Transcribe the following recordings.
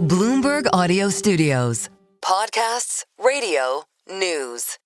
Bloomberg Audio Studios. Podcasts, radio, news.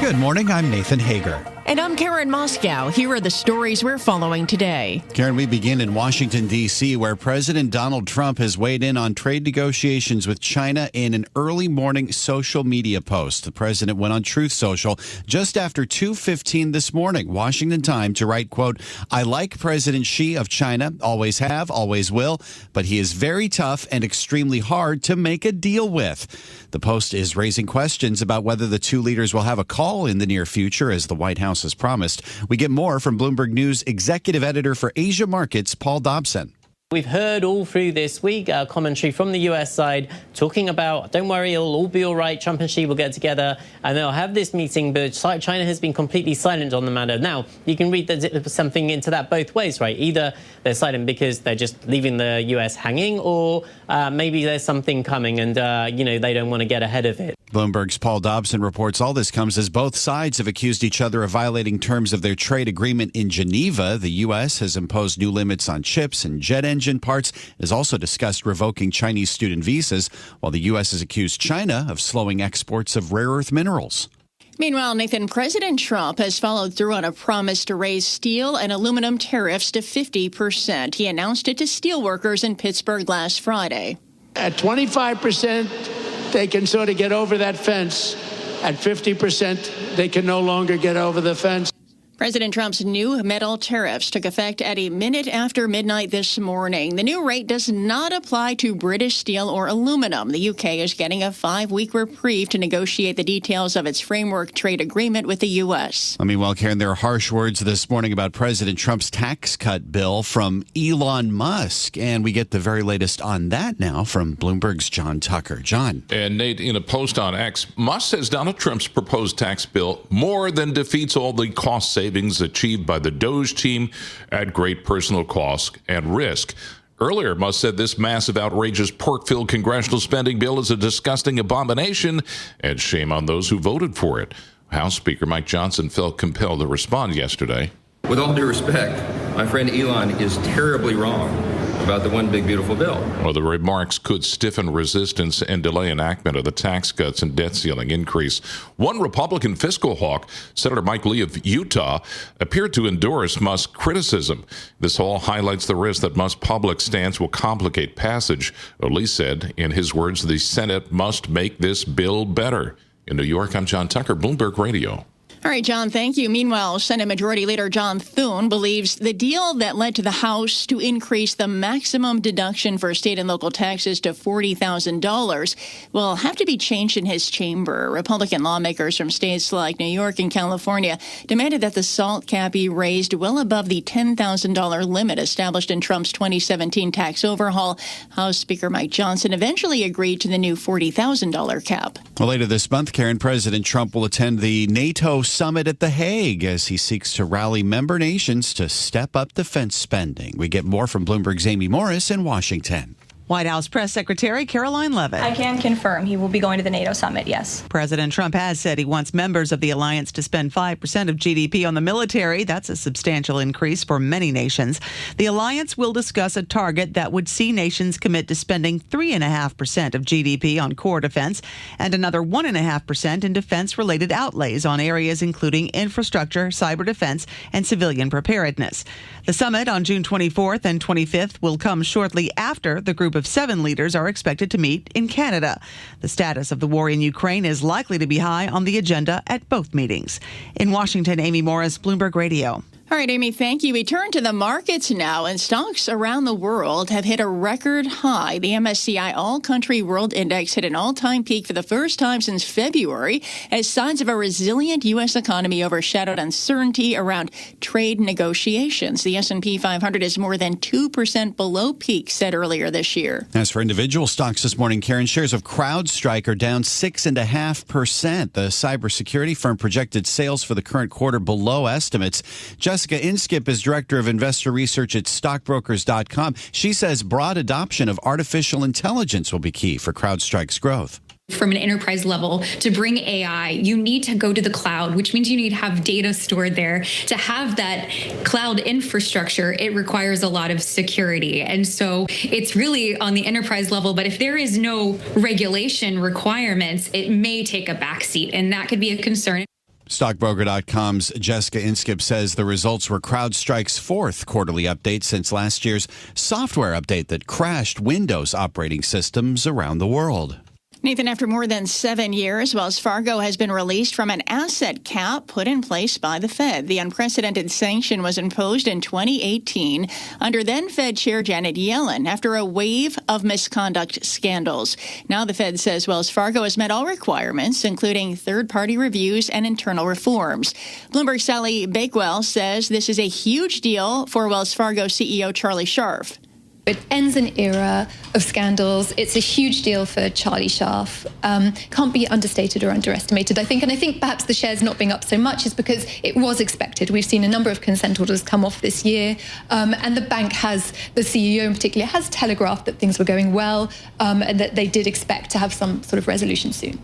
Good morning, I'm Nathan Hager. And I'm Karen Moscow. Here are the stories we're following today. Karen, we begin in Washington, D.C., where President Donald Trump has weighed in on trade negotiations with China in an early morning social media post. The president went on Truth Social just after 2:15 this morning, Washington time, to write, quote, "I like President Xi of China, always have, always will, but he is very tough and extremely hard to make a deal with." The post is raising questions about whether the two leaders will have a call in the near future, as the White House has promised. We get more from Bloomberg News executive editor for Asia Markets, Paul Dobson. We've heard all through this week commentary from the U.S. side talking about, don't worry, it'll all be all right. Trump and Xi will get together and they'll have this meeting, but China has been completely silent on the matter. Now, you can read something into that both ways, right? Either they're silent because they're just leaving the U.S. hanging, or maybe there's something coming and, they don't want to get ahead of it. Bloomberg's Paul Dobson reports all this comes as both sides have accused each other of violating terms of their trade agreement in Geneva. The U.S. has imposed new limits on chips and jet engine parts. It has also discussed revoking Chinese student visas, while the U.S. has accused China of slowing exports of rare earth minerals. Meanwhile, Nathan, President Trump has followed through on a promise to raise steel and aluminum tariffs to 50%. He announced it to steelworkers in Pittsburgh last Friday. At 25%, they can sort of get over that fence. At 50%, they can no longer get over the fence. President Trump's new metal tariffs took effect at a minute after midnight this morning. The new rate does not apply to British steel or aluminum. The UK is getting a 5-week reprieve to negotiate the details of its framework trade agreement with the U.S. Meanwhile, Karen, there are harsh words this morning about President Trump's tax cut bill from Elon Musk. And we get the very latest on that now from Bloomberg's John Tucker. John. And Nate, in a post on X, Musk says Donald Trump's proposed tax bill more than defeats all the cost savings achieved by the Doge team at great personal cost and risk. Earlier, Musk said this massive, outrageous, pork-filled congressional spending bill is a disgusting abomination, and shame on those who voted for it. House Speaker Mike Johnson felt compelled to respond yesterday. With all due respect, my friend Elon is terribly wrong about the one big beautiful bill. Well, the remarks could stiffen resistance and delay enactment of the tax cuts and debt ceiling increase. One Republican fiscal hawk, Senator Mike Lee of Utah, appeared to endorse Musk's criticism. This all highlights the risk that Musk's public stance will complicate passage. Lee said, in his words, the Senate must make this bill better. In New York, I'm John Tucker, Bloomberg Radio. All right, John, thank you. Meanwhile, Senate Majority Leader John Thune believes the deal that led to the House to increase the maximum deduction for state and local taxes to $40,000 will have to be changed in his chamber. Republican lawmakers from states like New York and California demanded that the SALT cap be raised well above the $10,000 limit established in Trump's 2017 tax overhaul. House Speaker Mike Johnson eventually agreed to the new $40,000 cap. Well, later this month, Karen, President Trump will attend the NATO summit at The Hague as he seeks to rally member nations to step up defense spending. We get more from Bloomberg's Amy Morris in Washington. White House Press Secretary Karoline Leavitt. I can confirm he will be going to the NATO summit, yes. President Trump has said he wants members of the alliance to spend 5% of GDP on the military. That's a substantial increase for many nations. The alliance will discuss a target that would see nations commit to spending 3.5% of GDP on core defense and another 1.5% in defense-related outlays on areas including infrastructure, cyber defense, and civilian preparedness. The summit on June 24th and 25th will come shortly after the group of 7 leaders are expected to meet in Canada. The status of the war in Ukraine is likely to be high on the agenda at both meetings. In Washington, Amy Morris, Bloomberg Radio. All right, Amy, thank you. We turn to the markets now, and stocks around the world have hit a record high. The MSCI All-Country World Index hit an all-time peak for the first time since February as signs of a resilient U.S. economy overshadowed uncertainty around trade negotiations. The S&P 500 is more than 2% below peak set earlier this year. As for individual stocks this morning, Karen, shares of CrowdStrike are down 6.5%. The cybersecurity firm projected sales for the current quarter below estimates. Jessica Inskip is director of investor research at stockbrokers.com. She says broad adoption of artificial intelligence will be key for CrowdStrike's growth. From an enterprise level, to bring AI, you need to go to the cloud, which means you need to have data stored there. To have that cloud infrastructure, it requires a lot of security. And so it's really on the enterprise level, but if there is no regulation requirements, it may take a backseat, and that could be a concern. Stockbroker.com's Jessica Inskip says the results were CrowdStrike's fourth quarterly update since last year's software update that crashed Windows operating systems around the world. Nathan, after more than 7 years, Wells Fargo has been released from an asset cap put in place by the Fed. The unprecedented sanction was imposed in 2018 under then-Fed Chair Janet Yellen after a wave of misconduct scandals. Now the Fed says Wells Fargo has met all requirements, including third-party reviews and internal reforms. Bloomberg's Sally Bakewell says this is a huge deal for Wells Fargo CEO Charlie Scharf. It ends an era of scandals. It's a huge deal for Charlie Scharf. Can't be understated or underestimated, I think. And I think perhaps the shares not being up so much is because it was expected. We've seen a number of consent orders come off this year. And the bank has, the CEO in particular, has telegraphed that things were going well and that they did expect to have some sort of resolution soon.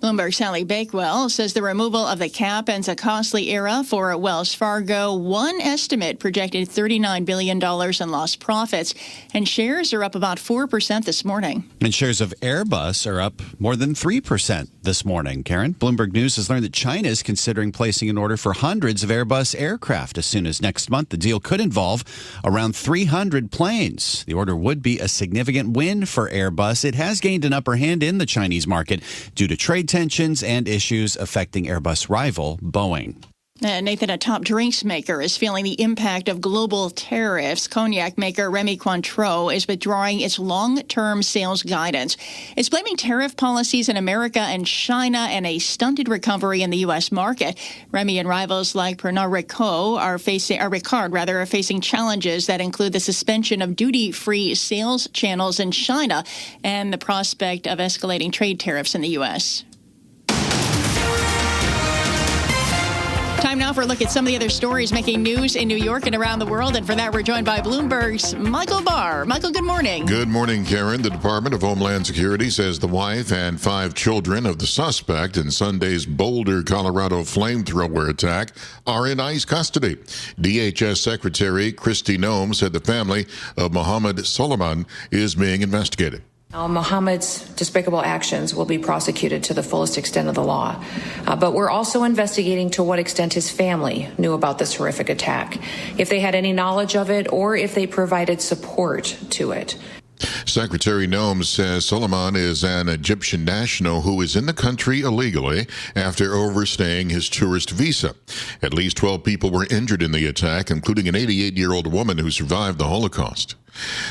Bloomberg's Sally Bakewell says the removal of the cap ends a costly era for Wells Fargo. One estimate projected $39 billion in lost profits, and shares are up about 4% this morning. And shares of Airbus are up more than 3% this morning. Karen, Bloomberg News has learned that China is considering placing an order for hundreds of Airbus aircraft as soon as next month. The deal could involve around 300 planes. The order would be a significant win for Airbus. It has gained an upper hand in the Chinese market due to trade tensions and issues affecting Airbus rival Boeing. Nathan, a top drinks maker is feeling the impact of global tariffs. Cognac maker Remy Cointreau is withdrawing its long-term sales guidance. It's blaming tariff policies in America and China and a stunted recovery in the U.S. market. Remy and rivals like Pernod Ricard are facing challenges that include the suspension of duty-free sales channels in China and the prospect of escalating trade tariffs in the U.S. Time now for a look at some of the other stories making news in New York and around the world. And for that, we're joined by Bloomberg's Michael Barr. Michael, good morning. Good morning, Karen. The Department of Homeland Security says the wife and 5 children of the suspect in Sunday's Boulder, Colorado flamethrower attack are in ICE custody. DHS Secretary Kristi Noem said the family of Mohammed Solomon is being investigated. Mohammed's despicable actions will be prosecuted to the fullest extent of the law. But we're also investigating to what extent his family knew about this horrific attack, if they had any knowledge of it, or if they provided support to it. Secretary Noem says Solomon is an Egyptian national who is in the country illegally after overstaying his tourist visa. At least 12 people were injured in the attack, including an 88-year-old woman who survived the Holocaust.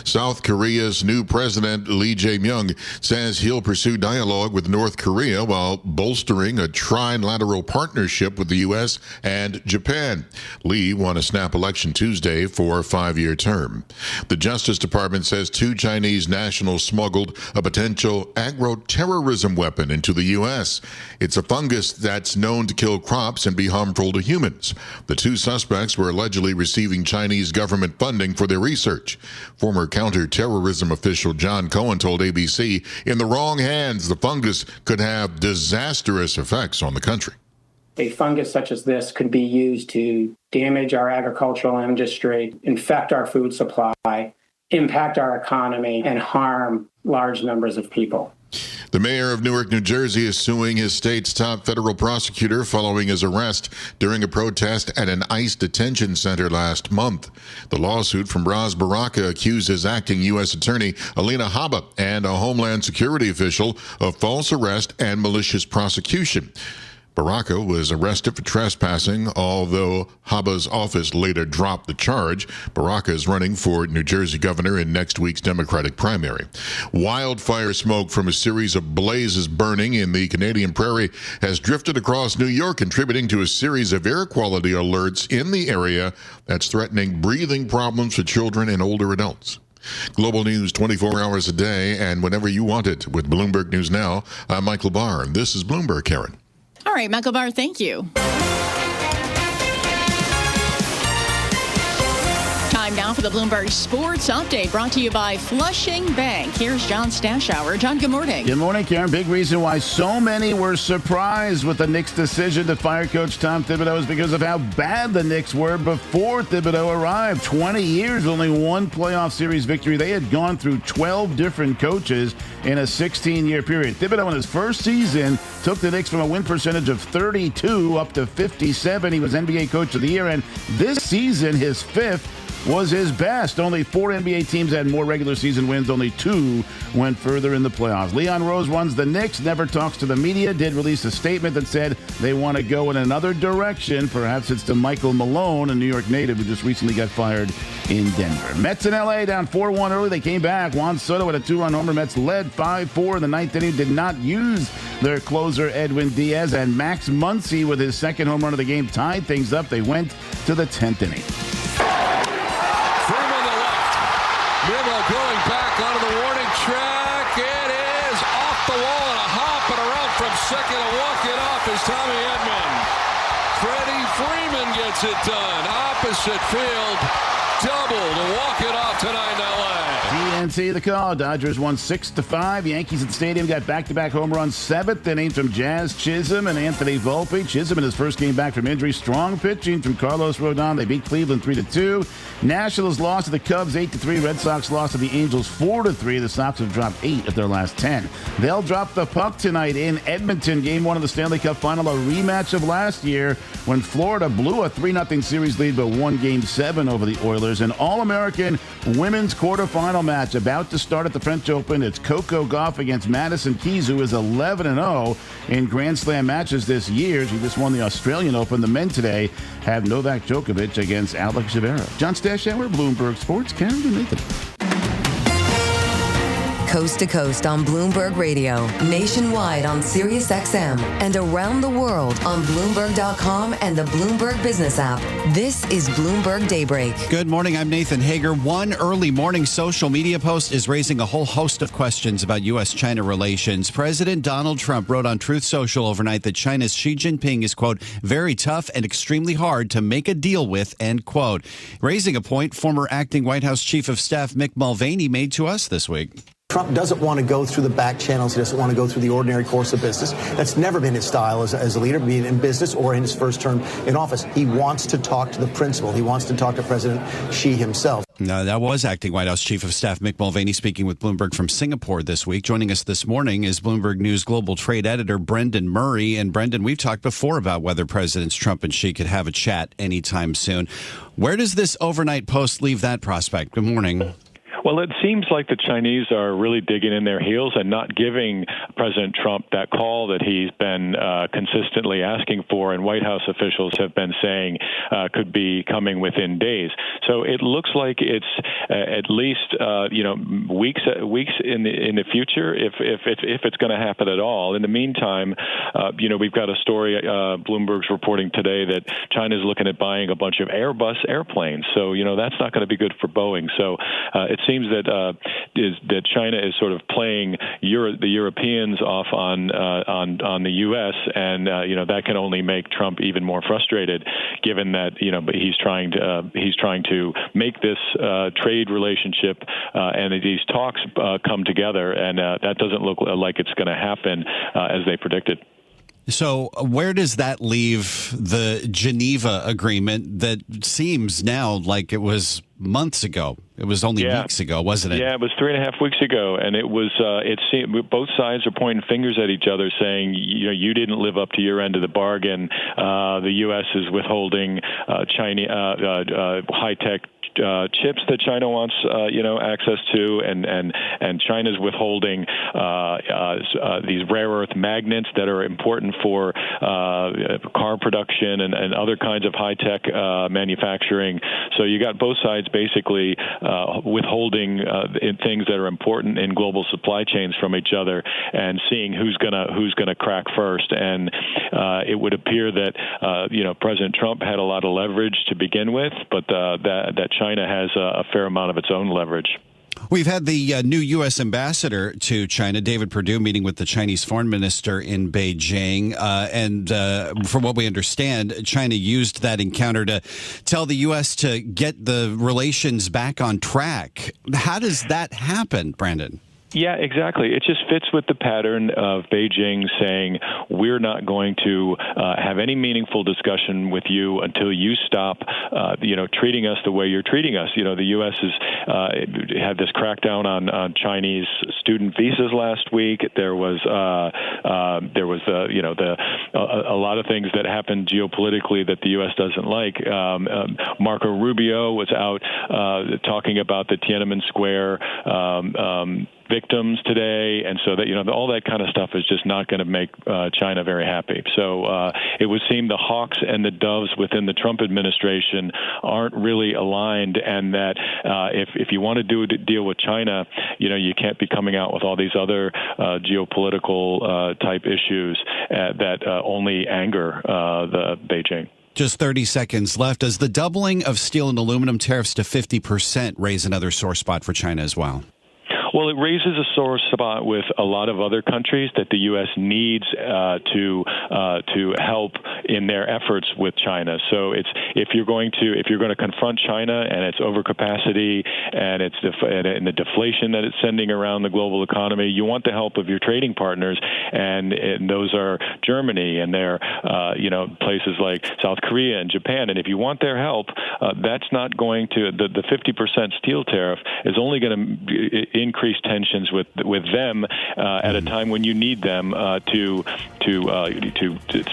South Korea's new president, Lee Jae-myung, says he'll pursue dialogue with North Korea while bolstering a trilateral partnership with the U.S. and Japan. Lee won a snap election Tuesday for a 5-year term. The Justice Department says 2 Chinese nationals smuggled a potential agro-terrorism weapon into the U.S. It's a fungus that's known to kill crops and be harmful to humans. The 2 suspects were allegedly receiving Chinese government funding for their research. Former counterterrorism official John Cohen told ABC, in the wrong hands, the fungus could have disastrous effects on the country. A fungus such as this could be used to damage our agricultural industry, infect our food supply, impact our economy, and harm large numbers of people. The mayor of Newark, New Jersey is suing his state's top federal prosecutor following his arrest during a protest at an ICE detention center last month. The lawsuit from Ras Baraka accuses acting U.S. Attorney Alina Habba and a Homeland Security official of false arrest and malicious prosecution. Baraka was arrested for trespassing, although Habba's office later dropped the charge. Baraka is running for New Jersey governor in next week's Democratic primary. Wildfire smoke from a series of blazes burning in the Canadian prairie has drifted across New York, contributing to a series of air quality alerts in the area that's threatening breathing problems for children and older adults. Global news 24 hours a day and whenever you want it with Bloomberg News Now. I'm Michael Barr, and this is Bloomberg, Karen. All right, Michael Barr, thank you. Time Time now for the Bloomberg Sports Update, brought to you by Flushing Bank. Here's John Stashower. John, good morning. Good morning, Karen. Big reason why so many were surprised with the Knicks' decision to fire coach Tom Thibodeau is because of how bad the Knicks were before Thibodeau arrived. 20 years, only one playoff series victory. They had gone through 12 different coaches in a 16-year period. Thibodeau in his first season took the Knicks from a win percentage of 32 up to 57. He was NBA Coach of the Year, and this season, his fifth, was his best. Only 4 NBA teams had more regular season wins. Only 2 went further in the playoffs. Leon Rose runs the Knicks, never talks to the media, did release a statement that said they want to go in another direction. Perhaps it's to Michael Malone, a New York native who just recently got fired in Denver. Mets in L.A. down 4-1 early. They came back. Juan Soto had a 2-run homer. Mets led 5-4 in the ninth inning. Did not use their closer, Edwin Diaz. And Max Muncy, with his second home run of the game, tied things up. They went to the 10th inning. Nimmo going back onto the warning track. It is off the wall and a hop and a run from second. A walk it off is Tommy Edman. Freddie Freeman gets it done. Opposite field. Double to walk it off tonight in L.A. TNT the call. Dodgers won 6-5. Yankees at the stadium got back-to-back home runs. 7th inning from Jazz Chisholm and Anthony Volpe. Chisholm in his first game back from injury. Strong pitching from Carlos Rodon. They beat Cleveland 3-2. Nationals lost to the Cubs 8-3. Red Sox lost to the Angels 4-3. The Sox have dropped 8 of their last 10. They'll drop the puck tonight in Edmonton. Game 1 of the Stanley Cup Final, a rematch of last year when Florida blew a 3-0 series lead but won Game 7 over the Oilers. An All-American women's quarterfinal match about to start at the French Open. It's Coco Gauff against Madison Keys, who is 11-0 in Grand Slam matches this year. She just won the Australian Open. The men today have Novak Djokovic against Alex Zverev. John Stashower, Bloomberg Sports. Karen and Nathan. Coast to coast on Bloomberg Radio, nationwide on Sirius XM, and around the world on Bloomberg.com and the Bloomberg Business app. This is Bloomberg Daybreak. Good morning. I'm Nathan Hager. One early morning social media post is raising a whole host of questions about U.S.-China relations. President Donald Trump wrote on Truth Social overnight that China's Xi Jinping is, quote, very tough and extremely hard to make a deal with, end quote. Raising a point former acting White House Chief of Staff Mick Mulvaney made to us this week. Trump doesn't want to go through the back channels. He doesn't want to go through the ordinary course of business. That's never been his style as a leader, be it in business or in his first term in office. He wants to talk to the principal. He wants to talk to President Xi himself. No, that was acting White House Chief of Staff Mick Mulvaney speaking with Bloomberg from Singapore this week. Joining us this morning is Bloomberg News Global Trade Editor Brendan Murray. And Brendan, we've talked before about whether Presidents Trump and Xi could have a chat anytime soon. Where does this overnight post leave that prospect? Good morning. Well, it seems like the Chinese are really digging in their heels and not giving President Trump that call that he's been consistently asking for, and White House officials have been saying could be coming within days. So it looks like it's at least weeks in the future if it's going to happen at all. In the meantime, we've got a story Bloomberg's reporting today that China's looking at buying a bunch of Airbus airplanes. So that's not going to be good for Boeing. So it seems that China is sort of playing the Europeans off on the U.S. and that can only make Trump even more frustrated, given that but he's trying to make this trade relationship and these talks come together, and that doesn't look like it's going to happen as they predicted. So where does that leave the Geneva agreement that seems now like it was months ago? It was only weeks ago, wasn't it? Yeah, it was 3.5 weeks ago, and it was. It seemed both sides are pointing fingers at each other, saying, you didn't live up to your end of the bargain. The U.S. is withholding high-tech chips that China wants, access to, and China's withholding these rare earth magnets that are important for car production and other kinds of high-tech manufacturing. So you got both sides basically withholding things that are important in global supply chains from each other, and seeing who's gonna crack first. And it would appear that President Trump had a lot of leverage to begin with, but that China has a fair amount of its own leverage. We've had the new U.S. ambassador to China, David Perdue, meeting with the Chinese foreign minister in Beijing. And from what we understand, China used that encounter to tell the U.S. to get the relations back on track. How does that happen, Brandon? Yeah, exactly. It just fits with the pattern of Beijing saying we're not going to have any meaningful discussion with you until you stop, treating us the way you're treating us. The U.S. has had this crackdown on Chinese student visas last week. There was a lot of things that happened geopolitically that the U.S. doesn't like. Marco Rubio was out talking about the Tiananmen Square victims today, and so that all that kind of stuff is just not going to make China very happy. So it would seem the hawks and the doves within the Trump administration aren't really aligned, and that if you want to do a deal with China, you can't be coming out with all these other geopolitical type issues that only anger the Beijing. Just 30 seconds left. Does the doubling of steel and aluminum tariffs to 50% raise another sore spot for China as well? Well, it raises a sore spot with a lot of other countries that the U.S. needs to help in their efforts with China. So if you're going to confront China and its overcapacity and and the deflation that it's sending around the global economy, you want the help of your trading partners, and those are Germany and their places like South Korea and Japan. And if you want their help, that's not going to the 50% steel tariff is only going to increase tensions with them at a time when you need them to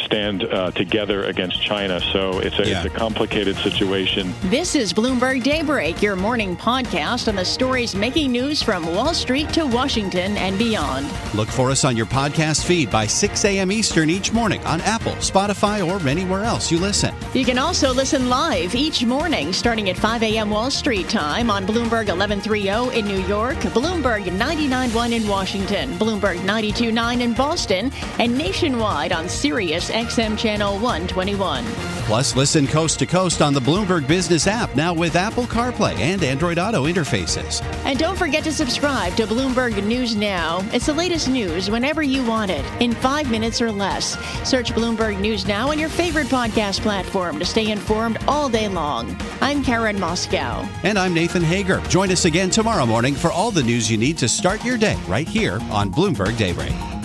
stand together against China. So it's a complicated situation. This is Bloomberg Daybreak, your morning podcast on the stories making news from Wall Street to Washington and beyond. Look for us on your podcast feed by 6 a.m. Eastern each morning on Apple, Spotify, or anywhere else you listen. You can also listen live each morning starting at 5 a.m. Wall Street time on Bloomberg 1130 in New York, Bloomberg 99.1 in Washington, Bloomberg 92.9 in Boston, and nationwide on Sirius XM Channel 121. Plus, listen coast to coast on the Bloomberg Business app, now with Apple CarPlay and Android Auto interfaces. And don't forget to subscribe to Bloomberg News Now. It's the latest news whenever you want it, in 5 minutes or less. Search Bloomberg News Now on your favorite podcast platform to stay informed all day long. I'm Karen Moscow. And I'm Nathan Hager. Join us again tomorrow morning for all the news you need to start your day right here on Bloomberg Daybreak.